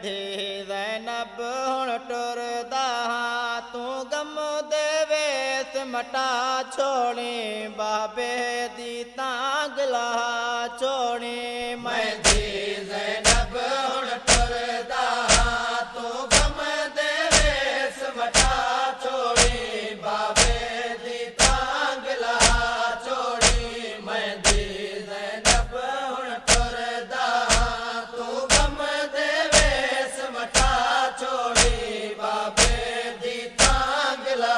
धी ज़ैनब हुण टुरदा तू गम दे वेस मटा छोड़ी बाबे दी तांगला छोड़ी मैं धी ज़ैनब हुण टुरदा तू गम दे वेस मटा छोड़ी बाबे दी तांगला छोड़ी मैं धी ज़ैनब हुण टुरदा तू गम दे वेस मटा छोड़ी बाबे दी तांगला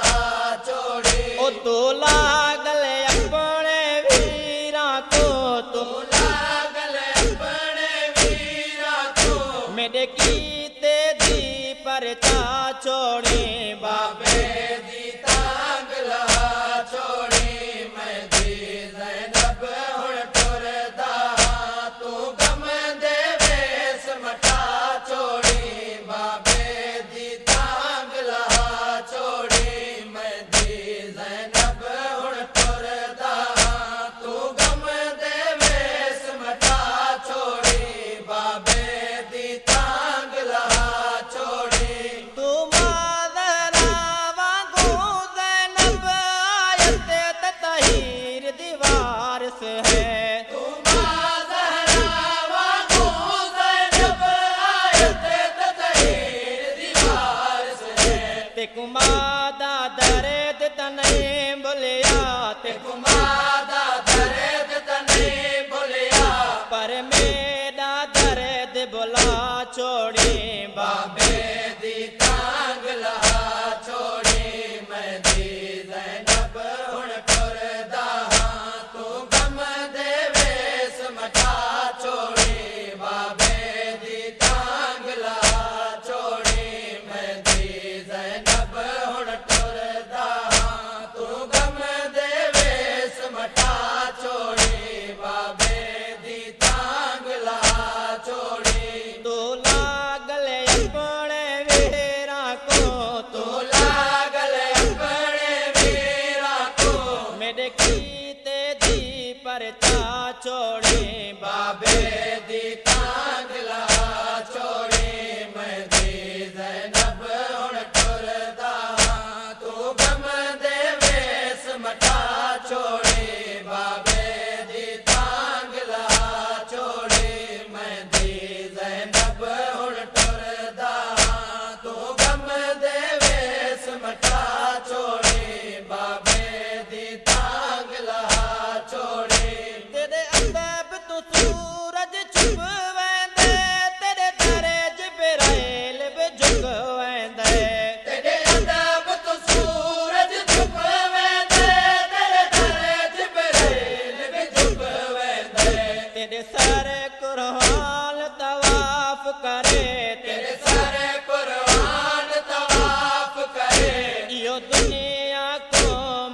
छोड़ी ओ तू लागल अपने वीरा को तू लागल अपने वीरा को मेरे कीते दी परचा छोड़ी बाबे दी तांगला छोड़ी मैं धी ज़ैनब हुण टुरदा तू गम दे वेस मटा छोड़ी बाबे दी तांगला छोड़ी मैं धी ज़ैनब हुण टुरदा तू गम दे वेस मटा छोड़ी बाबे दी तांगला छोड़ी तू माज़रा वांगू ज़ैनब आयत तहीर दीवार से है तू माज़रा वांगू ज़ैनब आयत तहीर दीवार से है ते कुमादा दर्द तने बोलिया ते कुमादा दर्द तने बोलिया पर मेरा दर्द बोला छोड़ी बाबे दी तांगला छोड़ी मैं धी ज़ैनब हुण टुरदा तू गम दे वेस मटा छोड़ी बाबे दी तांगला छोड़ी मैं धी ज़ैनब हुण टुरदा तू गम दे वेस मटा छोड़ी बाबे दी तांगला छोड़ी तू लागल अपने वीरा को तू लागल अपने वीरा को मेरे कीते दी परचा छोड़ी बाबे दी तांगला छोड़ी मैं धी ज़ैनब हुण टुरदा तू गम दे वेस मटा छोड़ी बाबे दी तांगला छोड़ी मैं धी ज़ैनब हुण टुरदा तू गम दे वेस मटा छोड़ी बाबे दी तांगला छोड़ी तेरे अदब तू सूरज छुप वेंदे तेरे दरे जिब्राइल भी झुक वेंदे तेरे अदब तू सूरज छुप वेंदे तेरे दरे जिब्राइल भी झुक वेंदे तेरे सर कुरान तवाफ करे तेरे सर कुरान तवाफ करे यो दुनिया को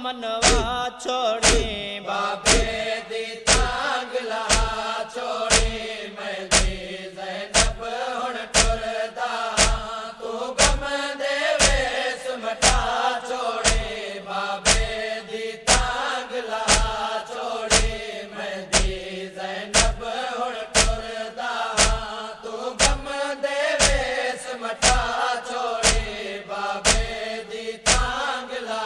मनवा छोड़ी बाबे दी तांगला छोड़ी मैं धी ज़ैनब हुण टुरदा तू गम दे वेस मटा छोड़ी बाबे दी तांगला छोड़ी मैं धी ज़ैनब हुण टुरदा तू गम दे वेस मटा छोड़ी बाबे दी तांगला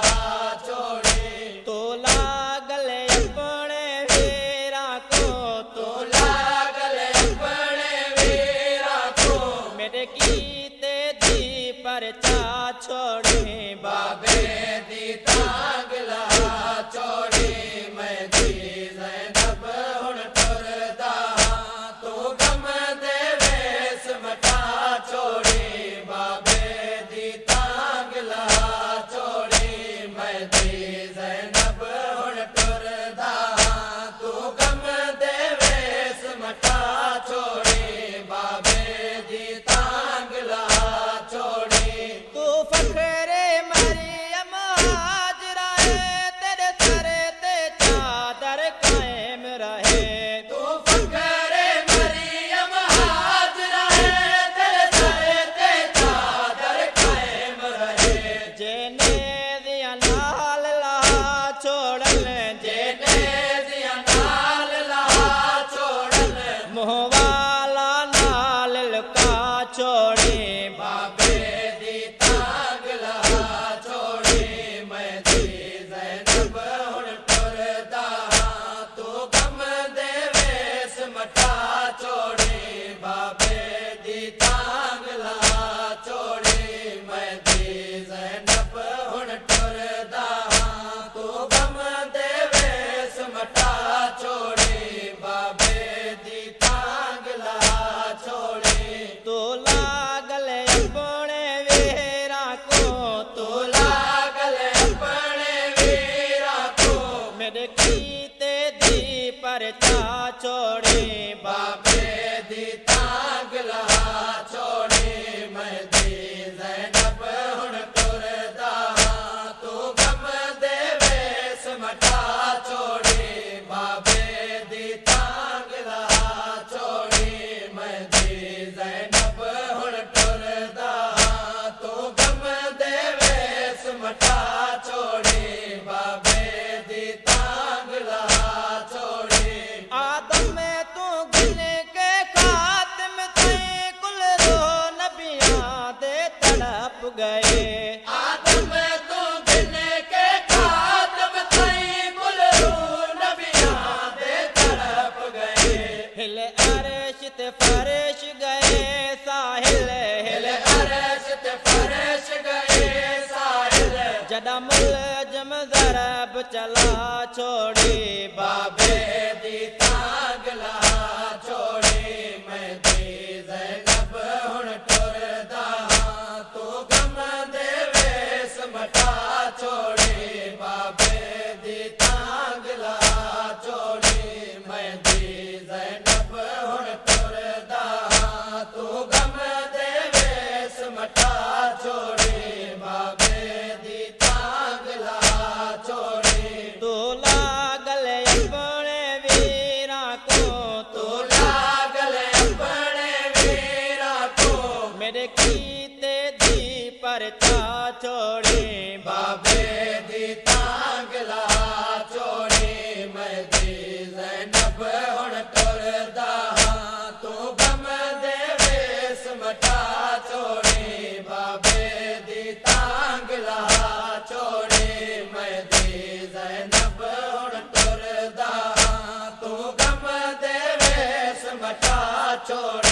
छोड़ी तू लागल अपने वीरा को तू लागल अपने वीरा को मेरे कीते दी परचा छोड़ी बाबे दी तांगला छोड़ी मैं धी ज़ैनब हुण टुरदा तू गम दे वेस मटा छोड़ी बाबे दी तांगला छोड़ी मैं धी ज़ैनब हुण टुरदा तू गम दे वेस मटा छोड़ी बाबे दी तांगला छोड़ी तू फखरे मरियम छोड़ी बाबे दी तांग ला छोड़ी मैं दी ज़ैनब हुण टुरदा तू गम दे वेस मटा छोड़ी बाबे दी तांग ला छोड़ी मैं दी ज़ैनब हुण टुरदा तू गम दे वेस मटा छोड़ी बाबे दी तांग ला छोड़ी तू लागल अपने वीरा को तू लागल अपने वीरा को मेरे कीते दी परचा छोड़ी बाबे दी तांग ला छोड़ी मैं दी ज़ैनब हुण टुरदा तू गम दे वेस मटा छोड़ी बाबे दी तांग ला छोड़ी मैं दी ज़ैनब हुण टुरदा तू गम दे वेस मटा छोड़ी बाबे दी तांग ला छोड़ी आदम में तू गिन के खातिम थे कुल रो नबियां दे तड़प गए आदम में तू गिन के खातिम थे कुल रो नबियां दे तड़प गए हिल अर्श ते फर्श गए साहिल हिल अर्श ते फर्श गए साहिल जदा मुलजम ज़रब चला छोड़ी बाबे दी तांग ला छोड़ी मैं दी ज़ैनब हुण टुरदा तू गम दे वेस मटा छोड़ी बाबे दी तांग ला छोड़ी मैं दी ज़ैनब हुण टुरदा तू गम दे वेस मटा छोड़ी बाबे दी तांग ला छोड़ी तू लागल अपने वीरा को तू लागल अपने वीरा को मेरे कीते दी परचा छोड़ी बाबे दी तांग ला छोड़ी मैं दी ज़ैनब हुण टुरदा तू गम दे वेस मटा छोड़ी बाबे दी तांग ला छोड़ी मैं दी ज़ैनब हुण टुरदा तू गम दे वेस मटा छोड़ी